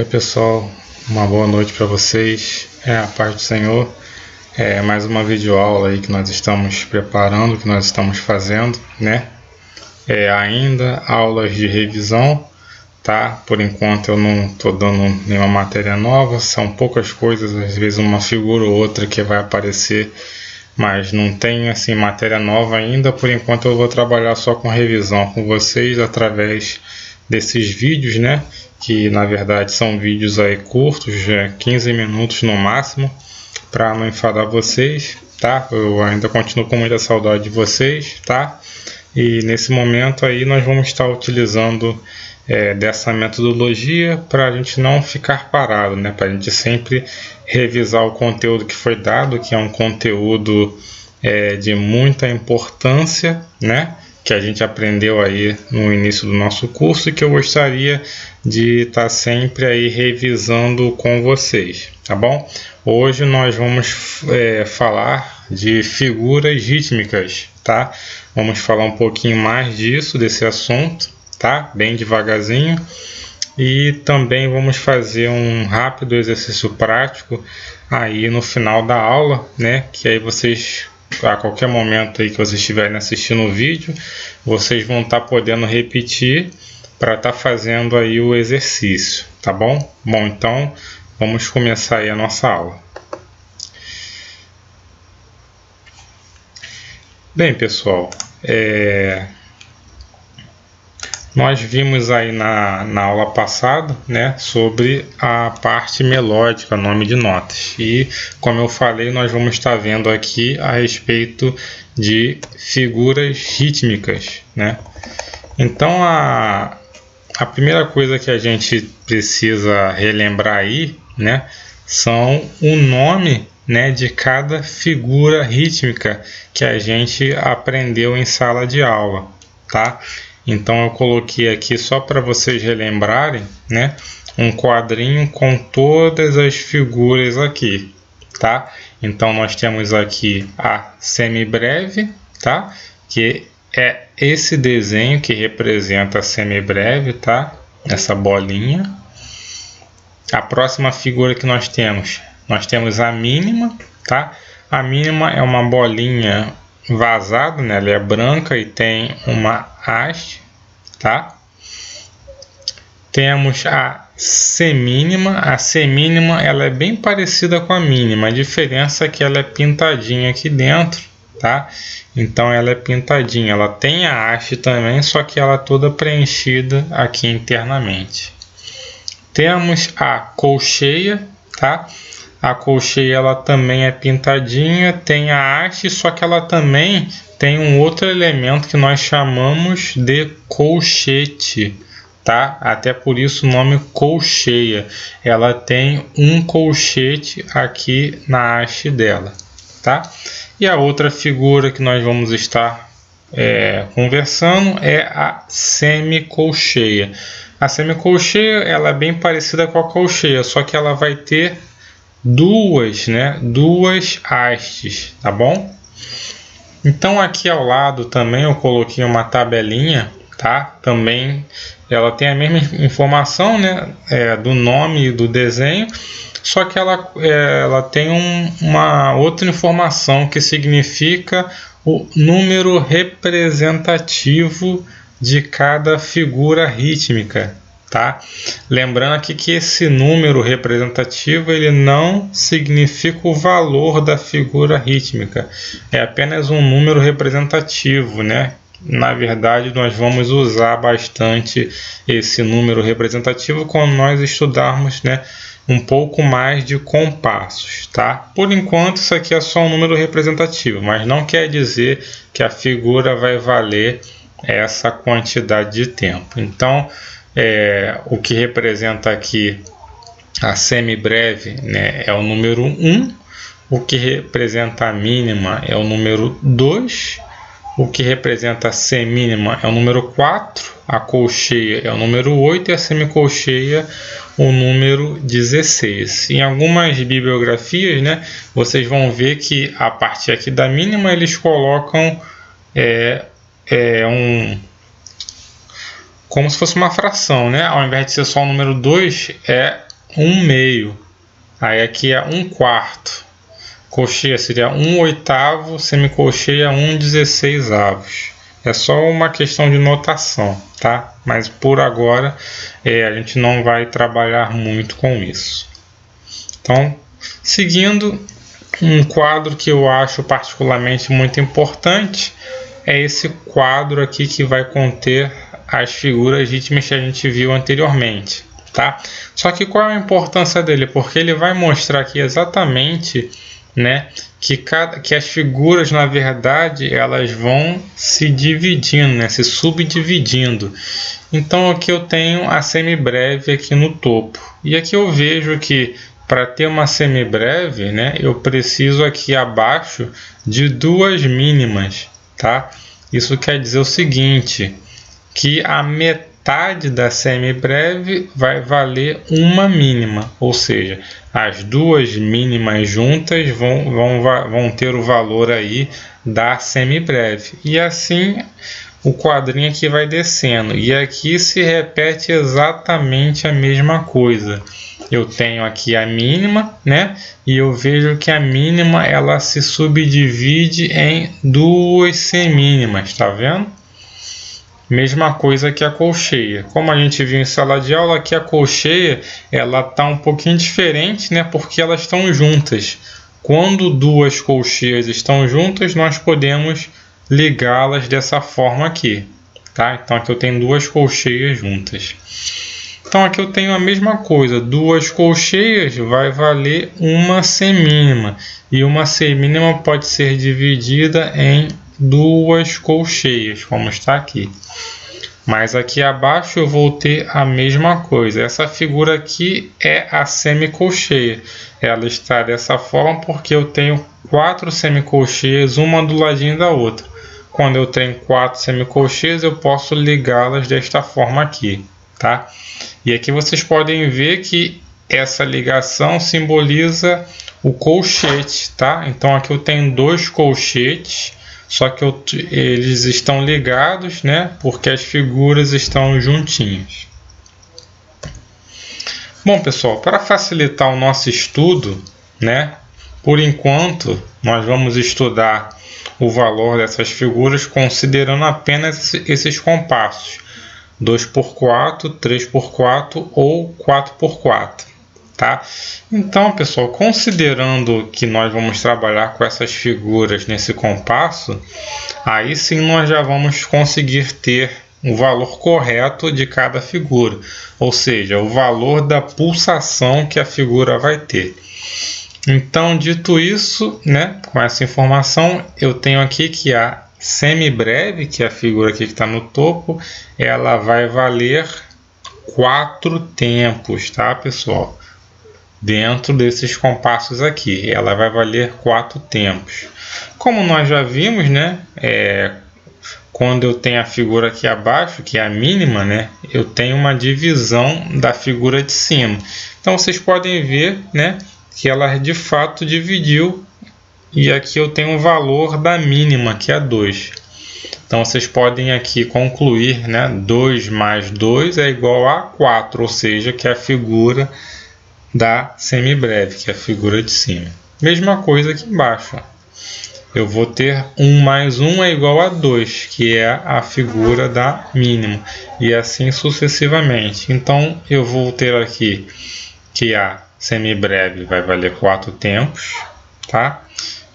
Pessoal, uma boa noite para vocês, a paz do Senhor. Mais uma videoaula aí que nós estamos preparando, que nós estamos fazendo, né? Ainda aulas de revisão, tá? Por enquanto eu não estou dando nenhuma matéria nova, são poucas coisas, às vezes uma figura ou outra que vai aparecer, mas não tem assim matéria nova ainda. Por enquanto eu vou trabalhar só com revisão com vocês através desses vídeos, né? Que na verdade são vídeos aí curtos, 15 minutos no máximo, para não enfadar vocês, tá? Eu ainda continuo com muita saudade de vocês, tá? E nesse momento aí nós vamos estar utilizando dessa metodologia para a gente não ficar parado, né? Para a gente sempre revisar o conteúdo que foi dado, que é um conteúdo de muita importância, né? Que a gente aprendeu aí no início do nosso curso e que eu gostaria de estar sempre aí revisando com vocês, tá bom? Hoje nós vamos falar de figuras rítmicas, tá? Vamos falar um pouquinho mais desse assunto, tá? Bem devagarzinho. E também vamos fazer um rápido exercício prático aí no final da aula, né? Que aí vocês, a qualquer momento aí que vocês estiverem assistindo o vídeo, vocês vão estar podendo repetir para estar fazendo aí o exercício, tá bom? Bom, então vamos começar aí a nossa aula. Bem, pessoal, nós vimos aí na aula passada, né, sobre a parte melódica, nome de notas. E, como eu falei, nós vamos estar vendo aqui a respeito de figuras rítmicas, né? Então, a primeira coisa que a gente precisa relembrar aí, né, são o nome, né, de cada figura rítmica que a gente aprendeu em sala de aula, tá? Então eu coloquei aqui só para vocês relembrarem, né, um quadrinho com todas as figuras aqui, tá? Então nós temos aqui a semibreve, tá? Que é esse desenho que representa a semibreve, tá? Essa bolinha. A próxima figura que nós temos a mínima, tá? A mínima é uma bolinha vazada, né? Ela é branca e tem uma haste, tá? Temos a semínima. A semínima ela é bem parecida com a mínima, a diferença é que ela é pintadinha aqui dentro, tá? Então ela é pintadinha, ela tem a haste também, só que ela é toda preenchida aqui internamente. Temos a colcheia, tá? A colcheia ela também é pintadinha, tem a haste, só que ela também tem um outro elemento que nós chamamos de colchete, tá? Até por isso o nome colcheia. Ela tem um colchete aqui na haste dela, tá? E a outra figura que nós vamos estar conversando é a semicolcheia. A semicolcheia ela é bem parecida com a colcheia, só que ela vai ter duas hastes, tá bom? Então aqui ao lado também eu coloquei uma tabelinha, tá? Também ela tem a mesma informação, né? Do nome e do desenho, só que ela tem uma outra informação que significa o número representativo de cada figura rítmica, tá? Lembrando aqui que esse número representativo ele não significa o valor da figura rítmica, é apenas um número representativo, né? Na verdade, nós vamos usar bastante esse número representativo quando nós estudarmos, né, um pouco mais de compassos, tá? Por enquanto, isso aqui é só um número representativo, mas não quer dizer que a figura vai valer essa quantidade de tempo. Então, o que representa aqui a semibreve, né, é o número 1, o que representa a mínima é o número 2, o que representa a semínima é o número 4, a colcheia é o número 8 e a semicolcheia o número 16. Em algumas bibliografias, né, vocês vão ver que a partir aqui da mínima eles colocam como se fosse uma fração, né? Ao invés de ser só o número 2, é 1/2. Aí aqui é 1/4. Colcheia seria 1/8, semicolcheia 1/16. É só uma questão de notação, tá? Mas por agora a gente não vai trabalhar muito com isso. Então, seguindo, um quadro que eu acho particularmente muito importante é esse quadro aqui que vai conter as figuras rítmicas que a gente viu anteriormente, tá? Só que qual é a importância dele? Porque ele vai mostrar aqui exatamente, né, que as figuras, na verdade, elas vão se dividindo, né, se subdividindo. Então aqui eu tenho a semibreve aqui no topo. E aqui eu vejo que para ter uma semibreve, né, eu preciso aqui abaixo de 2 mínimas, tá? Isso quer dizer o seguinte, que a metade da semibreve vai valer uma mínima, ou seja, as 2 mínimas juntas vão ter o valor aí da semibreve. E assim o quadrinho aqui vai descendo. E aqui se repete exatamente a mesma coisa. Eu tenho aqui a mínima, né? E eu vejo que a mínima ela se subdivide em 2 semínimas, tá vendo? Mesma coisa que a colcheia. Como a gente viu em sala de aula, aqui a colcheia ela tá um pouquinho diferente, né? Porque elas estão juntas. Quando 2 colcheias estão juntas, nós podemos ligá-las dessa forma aqui, tá? Então aqui eu tenho 2 colcheias juntas. Então aqui eu tenho a mesma coisa, 2 colcheias vai valer uma semínima, e uma semínima pode ser dividida em 2 colcheias, como está aqui. Mas aqui abaixo eu vou ter a mesma coisa. Essa figura aqui é a semicolcheia. Ela está dessa forma porque eu tenho 4 semicolcheias, uma do ladinho da outra. Quando eu tenho 4 semicolcheias, eu posso ligá-las desta forma aqui, tá? E aqui vocês podem ver que essa ligação simboliza o colchete, tá? Então aqui eu tenho 2 colchetes, só que eles estão ligados, né? Porque as figuras estão juntinhas. Bom, pessoal, para facilitar o nosso estudo, né? Por enquanto, nós vamos estudar o valor dessas figuras considerando apenas esses compassos. 2x4, 3x4 ou 4x4, tá? Então, pessoal, considerando que nós vamos trabalhar com essas figuras nesse compasso, aí sim nós já vamos conseguir ter o valor correto de cada figura, ou seja, o valor da pulsação que a figura vai ter. Então, dito isso, né, com essa informação, eu tenho aqui que a semibreve, que é a figura aqui que está no topo, ela vai valer 4 tempos, tá, pessoal? Dentro desses compassos aqui, ela vai valer 4 tempos. Como nós já vimos, né, quando eu tenho a figura aqui abaixo, que é a mínima, né, eu tenho uma divisão da figura de cima. Então, vocês podem ver, né, que ela de fato dividiu. E aqui eu tenho o valor da mínima, que é 2. Então, vocês podem aqui concluir, né? 2 mais 2 é igual a 4, ou seja, que é a figura da semibreve, que é a figura de cima. Mesma coisa aqui embaixo. Eu vou ter 1 mais 1 é igual a 2, que é a figura da mínima. E assim sucessivamente. Então, eu vou ter aqui que a semibreve vai valer 4 tempos, tá?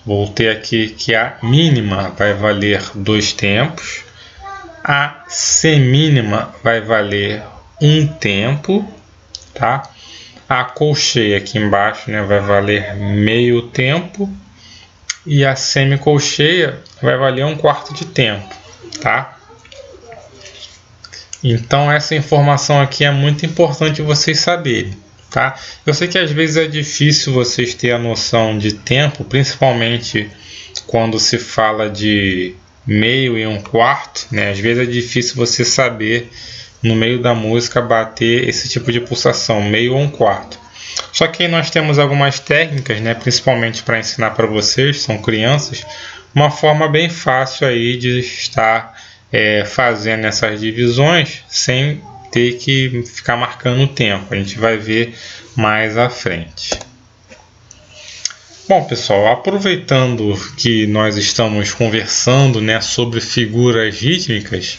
Vou ter aqui que a mínima vai valer 2 tempos, a semínima vai valer 1 tempo, tá? A colcheia aqui embaixo, né, vai valer meio tempo e a semicolcheia vai valer 1/4 de tempo, tá? Então essa informação aqui é muito importante vocês saberem. Tá? Eu sei que às vezes é difícil vocês terem a noção de tempo, principalmente quando se fala de meio e 1/4, né? Às vezes é difícil você saber no meio da música bater esse tipo de pulsação, meio ou 1/4. Só que aí nós temos algumas técnicas, né? Principalmente para ensinar para vocês, são crianças, uma forma bem fácil aí de estar fazendo essas divisões sem ter que ficar marcando o tempo. A gente vai ver mais à frente. Bom, pessoal, aproveitando que nós estamos conversando, né, sobre figuras rítmicas,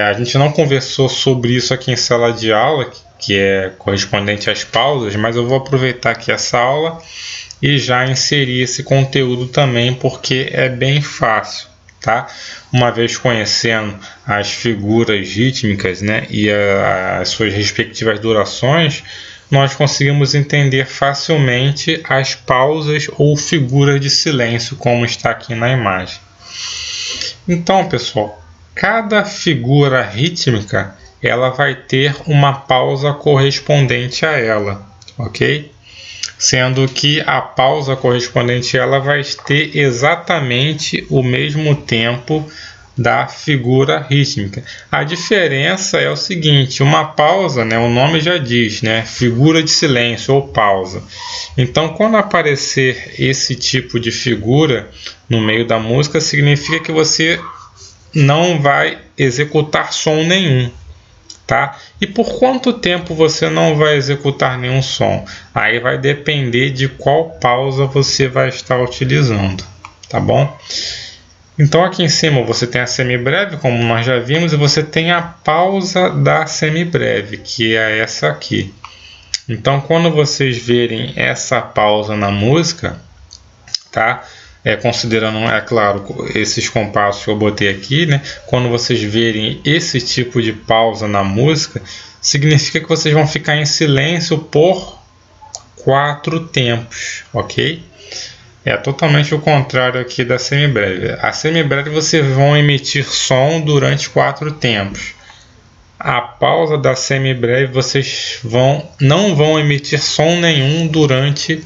a gente não conversou sobre isso aqui em sala de aula, que é correspondente às pausas, mas eu vou aproveitar aqui essa aula e já inserir esse conteúdo também, porque é bem fácil, tá? Uma vez conhecendo as figuras rítmicas, né, e as suas respectivas durações, nós conseguimos entender facilmente as pausas ou figuras de silêncio, como está aqui na imagem. Então, pessoal, cada figura rítmica ela vai ter uma pausa correspondente a ela, ok? Sendo que a pausa correspondente a ela vai ter exatamente o mesmo tempo da figura rítmica. A diferença é o seguinte: uma pausa, né, o nome já diz, né, figura de silêncio ou pausa. Então, quando aparecer esse tipo de figura no meio da música, significa que você não vai executar som nenhum, tá? E por quanto tempo você não vai executar nenhum som? Aí vai depender de qual pausa você vai estar utilizando, tá bom? Então aqui em cima você tem a semibreve, como nós já vimos, e você tem a pausa da semibreve, que é essa aqui. Então quando vocês verem essa pausa na música, tá? Considerando, é claro, esses compassos que eu botei aqui, né? Quando vocês verem esse tipo de pausa na música, significa que vocês vão ficar em silêncio por 4 tempos, ok? É totalmente o contrário aqui da semibreve. A semibreve vocês vão emitir som durante 4 tempos. A pausa da semibreve vocês não vão emitir som nenhum durante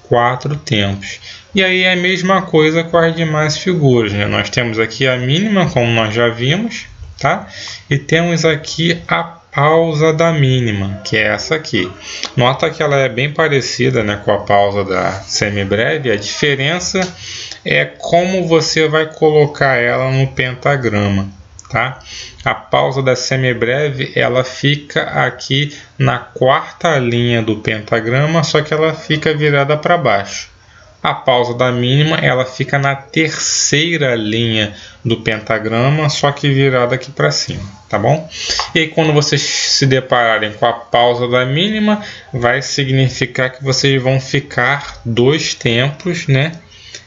4 tempos. E aí é a mesma coisa com as demais figuras, né? Nós temos aqui a mínima, como nós já vimos, tá? E temos aqui a pausa da mínima, que é essa aqui. Nota que ela é bem parecida, né, com a pausa da semibreve. A diferença é como você vai colocar ela no pentagrama, tá? A pausa da semibreve ela fica aqui na 4ª linha do pentagrama, só que ela fica virada para baixo. A pausa da mínima ela fica na 3ª linha do pentagrama, só que virada aqui para cima, tá bom? E aí, quando vocês se depararem com a pausa da mínima, vai significar que vocês vão ficar 2 tempos, né,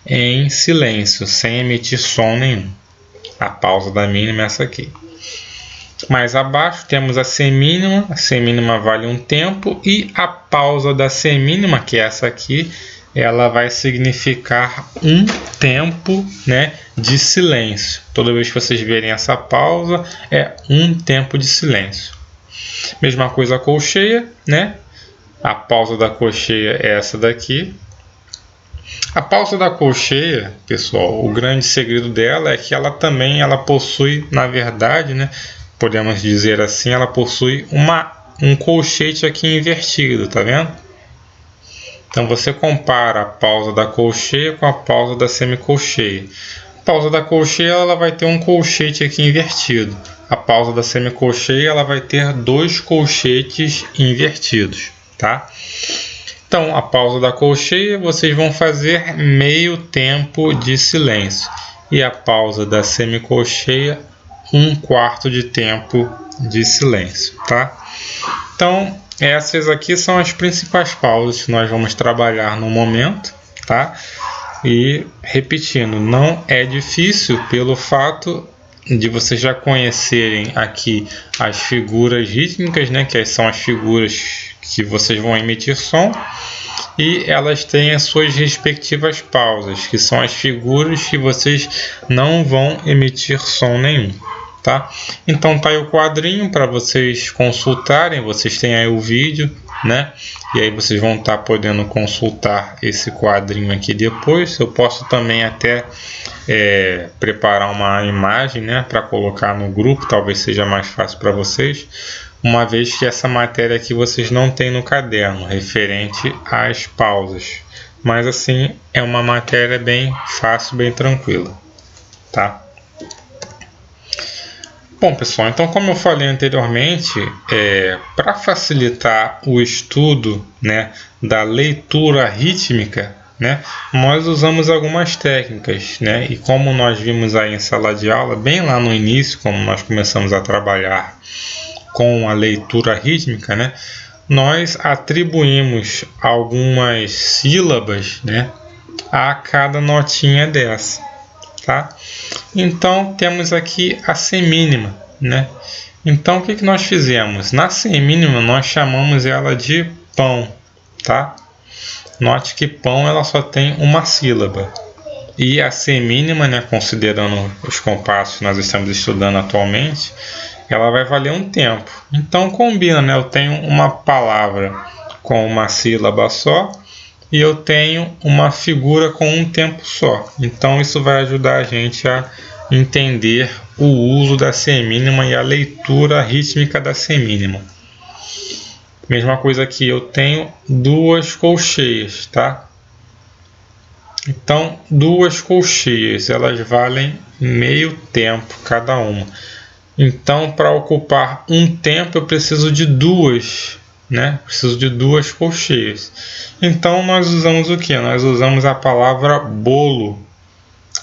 em silêncio, sem emitir som nenhum. A pausa da mínima é essa aqui. Mais abaixo temos a semínima vale 1 tempo, e a pausa da semínima, que é essa aqui, ela vai significar 1 tempo, né, de silêncio. Toda vez que vocês verem essa pausa, é 1 tempo de silêncio. Mesma coisa a colcheia, né? A pausa da colcheia é essa daqui. A pausa da colcheia, pessoal, o grande segredo dela é que ela possui, na verdade, né, podemos dizer assim, ela possui um colchete aqui invertido, tá vendo? Então você compara a pausa da colcheia com a pausa da semicolcheia. A pausa da colcheia ela vai ter um colchete aqui invertido. A pausa da semicolcheia ela vai ter 2 colchetes invertidos, tá? Então a pausa da colcheia vocês vão fazer meio tempo de silêncio, e a pausa da semicolcheia 1/4 de tempo de silêncio, tá? Então essas aqui são as principais pausas que nós vamos trabalhar no momento, tá? E repetindo, não é difícil pelo fato de vocês já conhecerem aqui as figuras rítmicas, né? Que são as figuras que vocês vão emitir som, e elas têm as suas respectivas pausas, que são as figuras que vocês não vão emitir som nenhum. Tá? Então tá aí o quadrinho para vocês consultarem, vocês têm aí o vídeo, né? E aí vocês vão estar podendo consultar esse quadrinho aqui depois. Eu posso também até preparar uma imagem, né, para colocar no grupo, talvez seja mais fácil para vocês, uma vez que essa matéria aqui vocês não têm no caderno, referente às pausas. Mas assim, é uma matéria bem fácil, bem tranquila, tá? Bom, pessoal, então como eu falei anteriormente, para facilitar o estudo, né, da leitura rítmica, né, nós usamos algumas técnicas, né, e como nós vimos aí em sala de aula, bem lá no início, como nós começamos a trabalhar com a leitura rítmica, né, nós atribuímos algumas sílabas, né, a cada notinha dessa, tá? Então temos aqui a semínima, né? Então o que nós fizemos? Na semínima nós chamamos ela de pão, tá? Note que pão ela só tem uma sílaba. E a semínima, né, considerando os compassos que nós estamos estudando atualmente, ela vai valer um tempo. Então combina, né? Eu tenho uma palavra com uma sílaba só e eu tenho uma figura com um tempo só. Então isso vai ajudar a gente a entender o uso da semínima e a leitura rítmica da semínima. Mesma coisa aqui, eu tenho duas colcheias, tá? Então, duas colcheias, elas valem meio tempo cada uma. Então, para ocupar um tempo, eu preciso de duas, né? Preciso de duas colcheias. Então, nós usamos o que? Nós usamos a palavra bolo.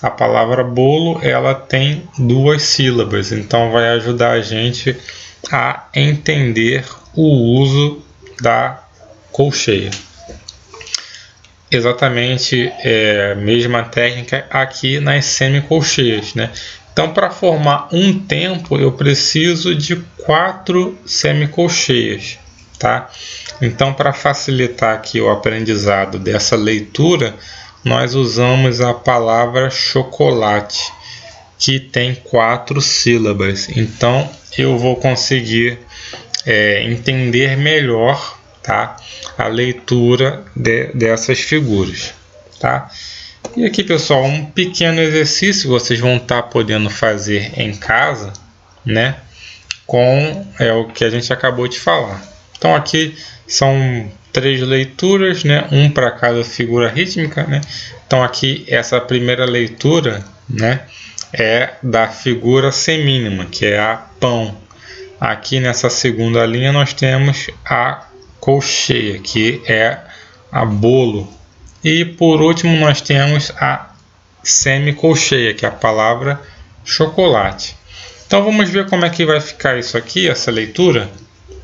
A palavra bolo, ela tem duas sílabas. Então, vai ajudar a gente a entender o uso da colcheia. Exatamente a mesma técnica aqui nas semicolcheias, né? Então, para formar um tempo, eu preciso de 4 semicolcheias, tá? Então, para facilitar aqui o aprendizado dessa leitura, nós usamos a palavra chocolate, que tem 4 sílabas. Então, eu vou conseguir entender melhor, tá, a leitura dessas figuras, tá? E aqui, pessoal, um pequeno exercício vocês vão estar podendo fazer em casa, né, com o que a gente acabou de falar. Então aqui são 3 leituras, né, um para cada figura rítmica, né? Então aqui essa primeira leitura, né, é da figura semínima, que é a pão. Aqui nessa segunda linha nós temos a colcheia, que é a bolo. E por último nós temos a semicolcheia, que é a palavra chocolate. Então vamos ver como é que vai ficar isso aqui, essa leitura,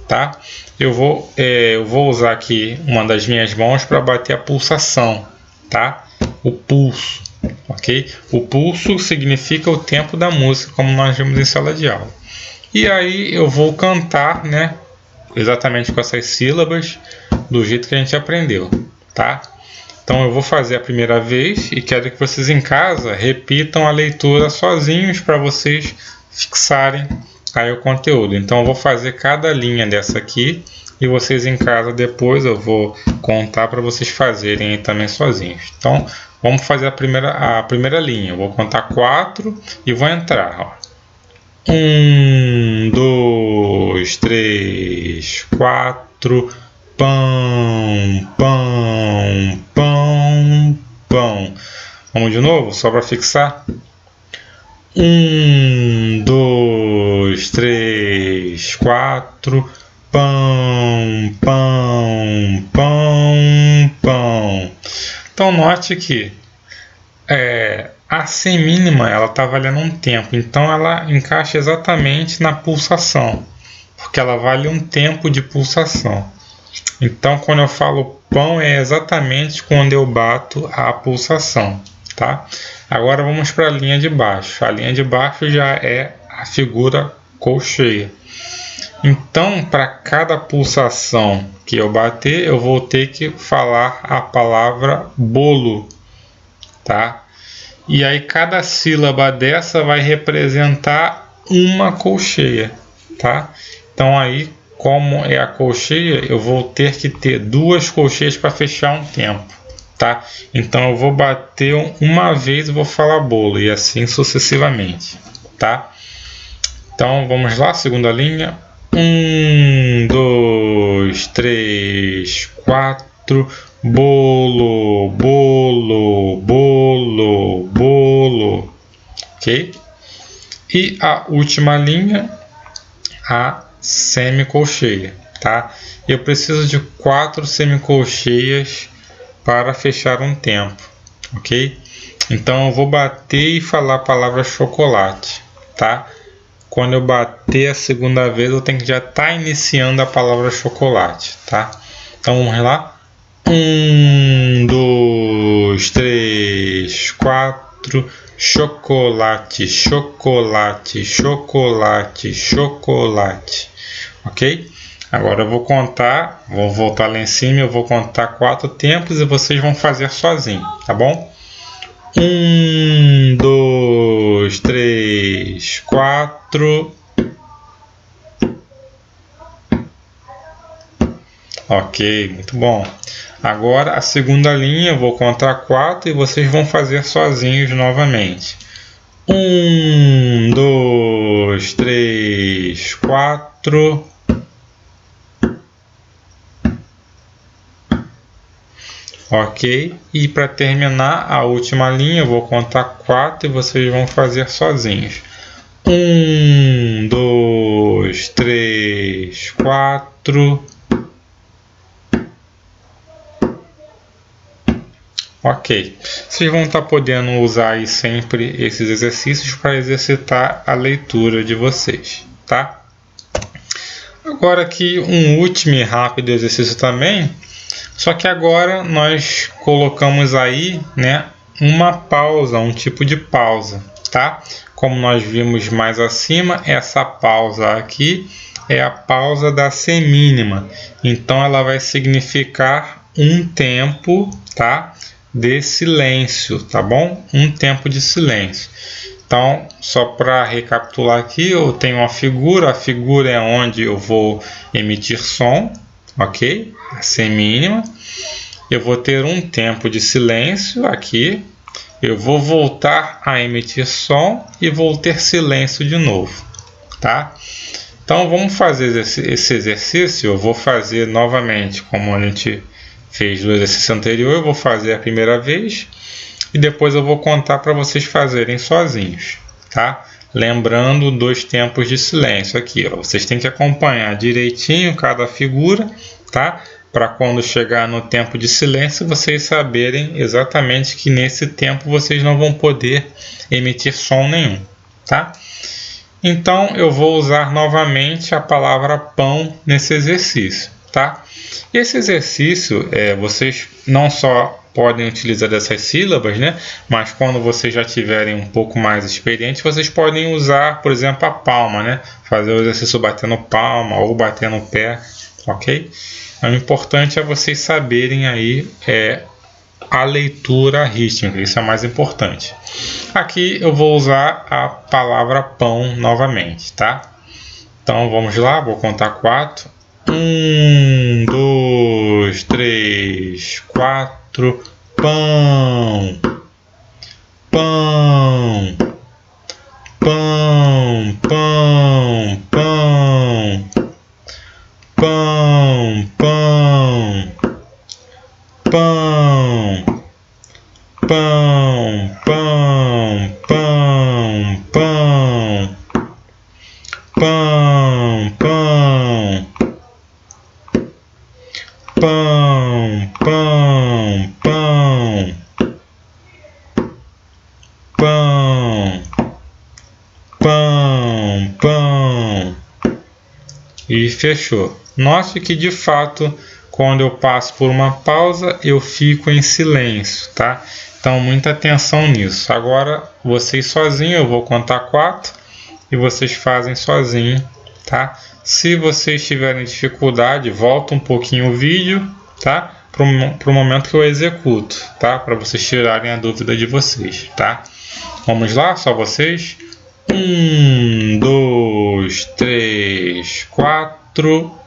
tá? Eu vou usar aqui uma das minhas mãos para bater a pulsação, tá? O pulso, ok? O pulso significa o tempo da música, como nós vimos em sala de aula. E aí eu vou cantar, né, exatamente com essas sílabas, do jeito que a gente aprendeu, tá? Então eu vou fazer a primeira vez e quero que vocês em casa repitam a leitura sozinhos para vocês fixarem aí o conteúdo. Então eu vou fazer cada linha dessa aqui e vocês em casa depois eu vou contar para vocês fazerem aí também sozinhos. Então vamos fazer a primeira linha. Eu vou contar 4 e vou entrar, ó. 1, 2, 3, 4. Pão, pão, pão, pão. Vamos de novo, só para fixar. 1, 2, 3, 4. Pão, pão, pão, pão. Então note que a semínima ela está valendo um tempo, então ela encaixa exatamente na pulsação, porque ela vale um tempo de pulsação. Então quando eu falo pão é exatamente quando eu bato a pulsação, tá? Agora vamos para a linha de baixo. A linha de baixo já é a figura colcheia. Então para cada pulsação que eu bater eu vou ter que falar a palavra bolo, tá? E aí cada sílaba dessa vai representar uma colcheia, tá? Então aí, como é a colcheia, eu vou ter que ter 2 colcheias para fechar um tempo, tá? Então eu vou bater uma vez e vou falar bolo e assim sucessivamente, tá? Então vamos lá, segunda linha. 1, 2, 3, 4. Bolo, bolo, bolo, bolo, ok? E a última linha, a semicolcheia, tá? Eu preciso de 4 semicolcheias para fechar um tempo, ok? Então eu vou bater e falar a palavra chocolate, tá? Quando eu bater a segunda vez, eu tenho que já estar iniciando a palavra chocolate, tá? Então vamos lá. 1, 2, 3, 4. Chocolate, chocolate, chocolate, chocolate. Ok? Agora eu vou contar, vou voltar lá em cima, eu vou contar 4 tempos e vocês vão fazer sozinho, tá bom? 1, 2, 3, 4. Ok, muito bom. Agora a segunda linha, eu vou contar 4 e vocês vão fazer sozinhos novamente. 1, 2, 3, 4. Ok, e para terminar a última linha, eu vou contar 4 e vocês vão fazer sozinhos. 1, 2, 3, 4. Ok, vocês vão estar podendo usar aí sempre esses exercícios para exercitar a leitura de vocês, tá? Agora aqui um último e rápido exercício também, só que agora nós colocamos aí, né, uma pausa, um tipo de pausa, tá? Como nós vimos mais acima, essa pausa aqui é a pausa da semínima, então ela vai significar um tempo, tá? De silêncio, tá bom? Um tempo de silêncio. Então, só para recapitular aqui, eu tenho a figura é onde eu vou emitir som, ok? A semínima. Eu vou ter um tempo de silêncio aqui. Eu vou voltar a emitir som e vou ter silêncio de novo, tá? Então, vamos fazer esse exercício. Eu vou fazer novamente, como a gente fez no exercício anterior, eu vou fazer a primeira vez e depois eu vou contar para vocês fazerem sozinhos, tá? Lembrando 2 tempos de silêncio aqui, ó. Vocês têm que acompanhar direitinho cada figura, tá? Para quando chegar no tempo de silêncio, vocês saberem exatamente que nesse tempo vocês não vão poder emitir som nenhum, tá? Então eu vou usar novamente a palavra pão nesse exercício, tá? Esse exercício, vocês não só podem utilizar dessas sílabas, né? Mas quando vocês já tiverem um pouco mais experientes, vocês podem usar, por exemplo, a palma, né? Fazer o exercício batendo palma ou batendo o pé, ok? O importante é vocês saberem aí a leitura rítmica, isso é mais importante. Aqui eu vou usar a palavra pão novamente, tá? Então vamos lá, vou contar 4. 1, 2, 3, 4. Pão, pão, pão, pão, pão, pão, pão, pão, pão, pão, pão, pão, pão, pão, pão, pão, pão, pão, pão, pão. E fechou. Note que de fato, quando eu passo por uma pausa, eu fico em silêncio, tá? Então, muita atenção nisso. Agora, vocês sozinhos, eu vou contar 4 e vocês fazem sozinho, tá? Se vocês tiverem dificuldade, volta um pouquinho o vídeo, tá? Para o momento que eu executo, tá? Para vocês tirarem a dúvida de vocês, tá? Vamos lá, só vocês. 1, 2, 3, 4.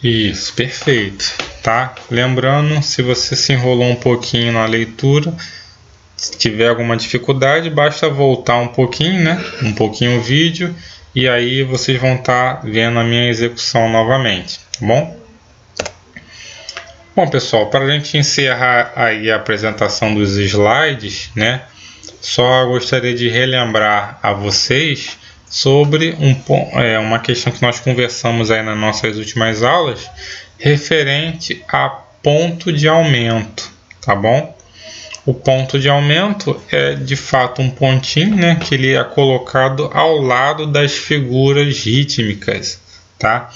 Isso, perfeito, tá? Lembrando, se você se enrolou um pouquinho na leitura, se tiver alguma dificuldade, basta voltar um pouquinho, né? Um pouquinho o vídeo, e aí vocês vão estar vendo a minha execução novamente, tá bom? Bom, pessoal, para a gente encerrar aí a apresentação dos slides, né? Só gostaria de relembrar a vocês sobre uma questão que nós conversamos aí nas nossas últimas aulas, referente a ponto de aumento, tá bom? O ponto de aumento é de fato um pontinho, né, que ele é colocado ao lado das figuras rítmicas, tá?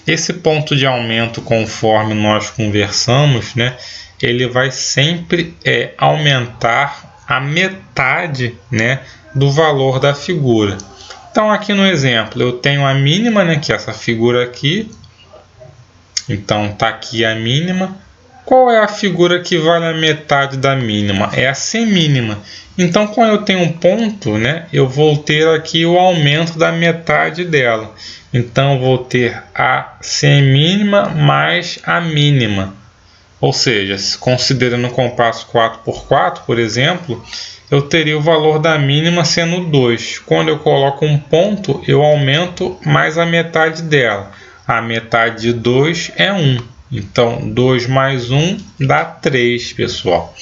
Esse ponto de aumento, conforme nós conversamos, né, ele vai sempre aumentar a metade, né, do valor da figura. Então aqui no exemplo eu tenho a mínima, né, que é essa figura aqui. Então tá aqui a mínima. Qual é a figura que vale a metade da mínima? É a semínima. Então quando eu tenho um ponto, né, eu vou ter aqui o aumento da metade dela. Então eu vou ter a semínima mais a mínima. Ou seja, considerando o compasso 4x4, por exemplo, eu teria o valor da mínima sendo 2. Quando eu coloco um ponto, eu aumento mais a metade dela. A metade de 2 é 1. Então, 2 mais 1 dá 3, pessoal.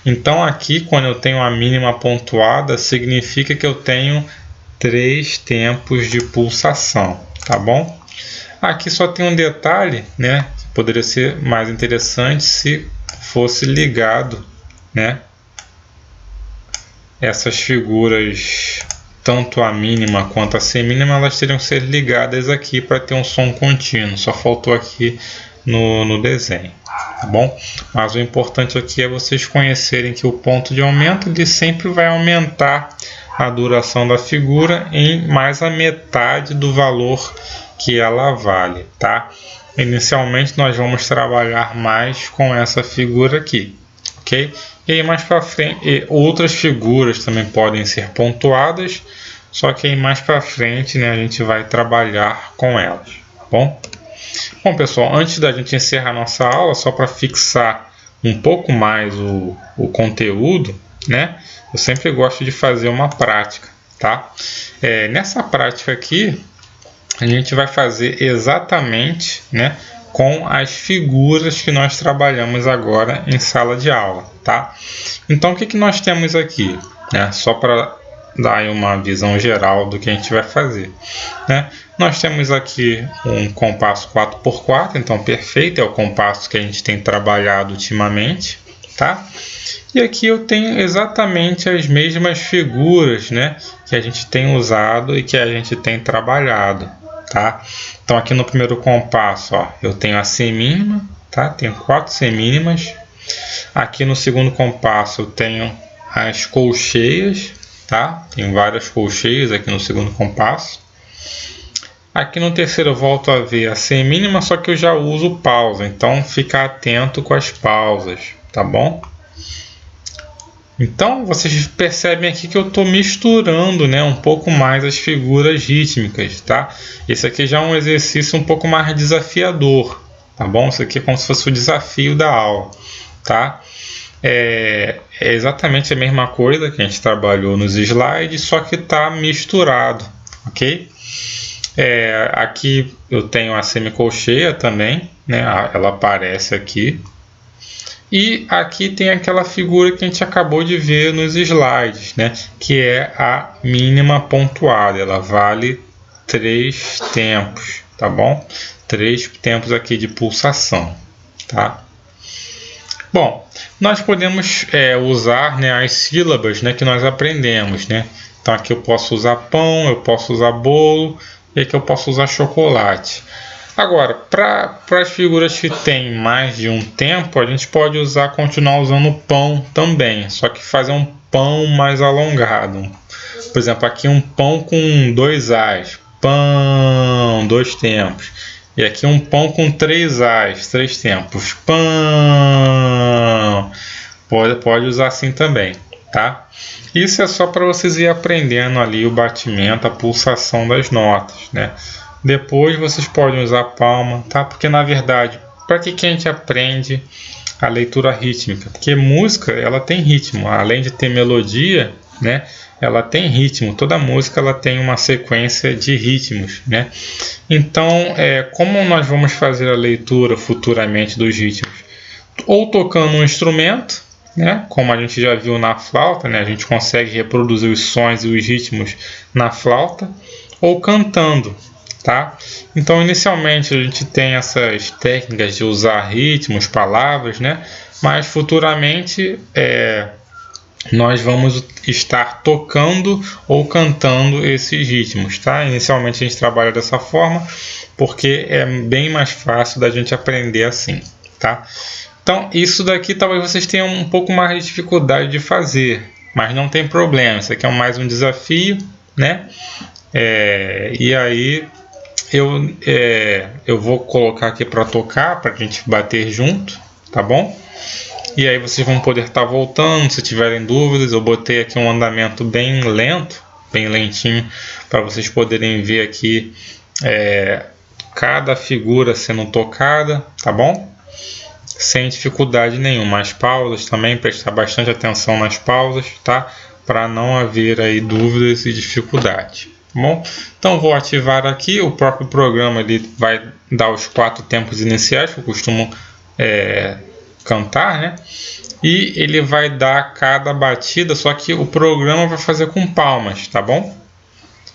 Então, aqui, quando eu tenho a mínima pontuada, significa que eu tenho 3 tempos de pulsação, tá bom? Aqui só tem um detalhe, né? Poderia ser mais interessante se fosse ligado, né? Essas figuras, tanto a mínima quanto a semínima, elas teriam que ser ligadas aqui para ter um som contínuo. Só faltou aqui no desenho, tá bom? Mas o importante aqui é vocês conhecerem que o ponto de aumento ele sempre vai aumentar a duração da figura em mais a metade do valor que ela vale, tá? Inicialmente nós vamos trabalhar mais com essa figura aqui, ok? E aí mais para frente, outras figuras também podem ser pontuadas, só que aí mais para frente, né, a gente vai trabalhar com elas, tá bom? Bom, pessoal, antes da gente encerrar nossa aula, só para fixar um pouco mais o conteúdo, né? Eu sempre gosto de fazer uma prática, tá? Nessa prática aqui, a gente vai fazer exatamente, né, com as figuras que nós trabalhamos agora em sala de aula, tá? Então, o que nós temos aqui, né? Só para dar aí uma visão geral do que a gente vai fazer, né? Nós temos aqui um compasso 4x4, então perfeito, é o compasso que a gente tem trabalhado ultimamente, tá? E aqui eu tenho exatamente as mesmas figuras, né, que a gente tem usado e que a gente tem trabalhado, tá? Então aqui no primeiro compasso, ó, eu tenho a semínima, tá? Tenho 4 semínimas. Aqui no segundo compasso eu tenho as colcheias, tá? Tem várias colcheias aqui no segundo compasso. Aqui no terceiro eu volto a ver a semínima, só que eu já uso pausa, então fica atento com as pausas, tá bom? Então vocês percebem aqui que eu estou misturando, né, um pouco mais as figuras rítmicas, tá? Esse aqui já é um exercício um pouco mais desafiador, tá bom? Isso aqui é como se fosse o desafio da aula, tá? É exatamente a mesma coisa que a gente trabalhou nos slides, só que está misturado, ok? Aqui eu tenho a semicolcheia também, né? Ela aparece aqui. E aqui tem aquela figura que a gente acabou de ver nos slides, né? Que é a mínima pontuada. Ela vale 3 tempos, tá bom? 3 tempos aqui de pulsação, tá? Bom, nós podemos usar, né, as sílabas, né, que nós aprendemos, né? Então aqui eu posso usar pão, eu posso usar bolo e aqui eu posso usar chocolate. Agora, para as figuras que têm mais de um tempo, a gente pode continuar usando pão também, só que fazer um pão mais alongado. Por exemplo, aqui um pão com 2 As, pão, 2 tempos. E aqui um pão com 3 As, 3 tempos, pão. Pode usar assim também, tá? Isso é só para vocês irem aprendendo ali o batimento, a pulsação das notas, né? Depois vocês podem usar palma, tá? Porque na verdade, para que a gente aprende a leitura rítmica? Porque música, ela tem ritmo, além de ter melodia, né? Ela tem ritmo. Toda música ela tem uma sequência de ritmos, né? Então, como nós vamos fazer a leitura futuramente dos ritmos? Ou tocando um instrumento, né? Como a gente já viu na flauta, né? A gente consegue reproduzir os sons e os ritmos na flauta, ou cantando, tá? Então, inicialmente a gente tem essas técnicas de usar ritmos, palavras, né? Mas futuramente nós vamos estar tocando ou cantando esses ritmos, tá? Inicialmente a gente trabalha dessa forma porque é bem mais fácil da gente aprender assim, tá? Então, isso daqui talvez vocês tenham um pouco mais de dificuldade de fazer, mas não tem problema, isso aqui é mais um desafio, né? E aí eu vou colocar aqui para tocar, para a gente bater junto, tá bom? E aí vocês vão poder estar voltando, se tiverem dúvidas. Eu botei aqui um andamento bem lento, bem lentinho, para vocês poderem ver aqui cada figura sendo tocada, tá bom? Sem dificuldade nenhuma. As pausas também, prestar bastante atenção nas pausas, tá? Para não haver aí dúvidas e dificuldade. Bom, então vou ativar aqui. O próprio programa ele vai dar os 4 tempos iniciais que eu costumo cantar, né? E ele vai dar cada batida, só que o programa vai fazer com palmas, tá bom?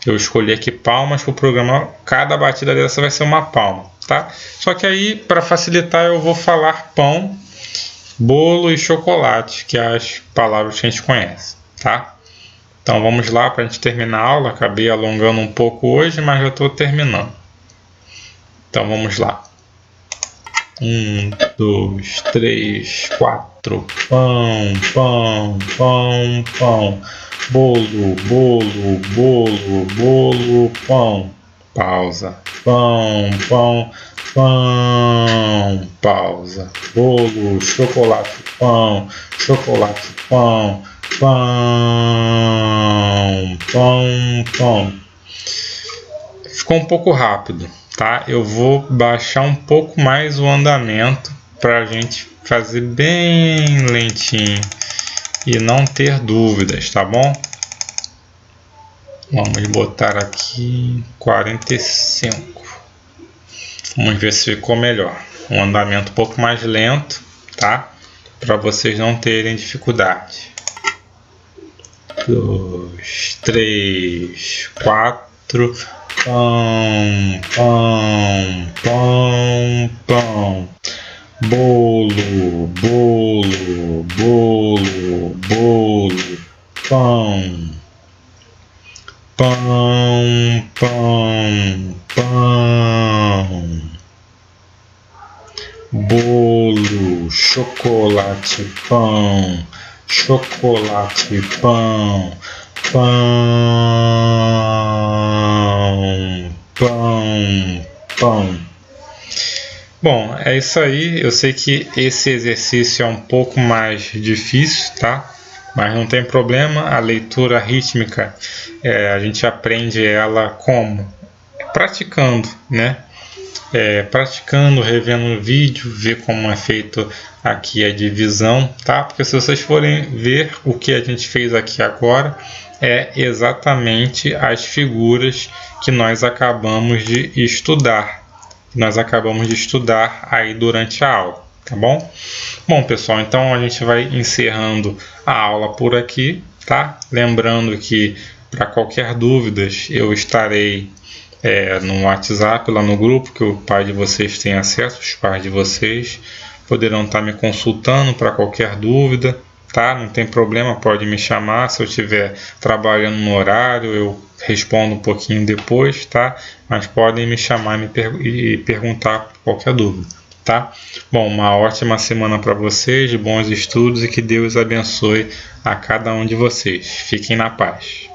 Eu escolhi aqui palmas para o programa, cada batida dessa vai ser uma palma, tá? Só que aí, para facilitar, eu vou falar pão, bolo e chocolate, que é as palavras que a gente conhece, tá? Então vamos lá para a gente terminar a aula. Acabei alongando um pouco hoje, mas já estou terminando. Então vamos lá. 1, 2, 3, 4. Pão, pão, pão, pão. Bolo, bolo, bolo, bolo, pão. Pausa. Pão, pão, pão. Pausa. Bolo, chocolate, pão. Chocolate, pão. Pão, pão, pão. Ficou um pouco rápido, tá? Eu vou baixar um pouco mais o andamento para a gente fazer bem lentinho e não ter dúvidas, tá bom? Vamos botar aqui 45. Vamos ver se ficou melhor. Um andamento um pouco mais lento, tá? Para vocês não terem dificuldade. 2, 3, 4. Pão, pão, pão, pão. Bolo, bolo, bolo, bolo. Pão, pão, pão, pão. Bolo, chocolate, pão. Chocolate, pão. Pão, pão, pão. Bom, é isso aí. Eu sei que esse exercício é um pouco mais difícil, tá? Mas não tem problema. A leitura rítmica, a gente aprende ela como? Praticando, né? Praticando, revendo o vídeo, ver como é feito aqui a divisão, tá? Porque se vocês forem ver o que a gente fez aqui agora, é exatamente as figuras que nós acabamos de estudar. Aí durante a aula, tá bom? Bom, pessoal, então a gente vai encerrando a aula por aqui, tá? Lembrando que para qualquer dúvida eu estarei no WhatsApp, lá no grupo, que o pai de vocês tem acesso, os pais de vocês poderão estar me consultando para qualquer dúvida, tá? Não tem problema, pode me chamar. Se eu estiver trabalhando no horário, eu respondo um pouquinho depois, tá? Mas podem me chamar e perguntar qualquer dúvida, tá? Bom, uma ótima semana para vocês, bons estudos e que Deus abençoe a cada um de vocês. Fiquem na paz.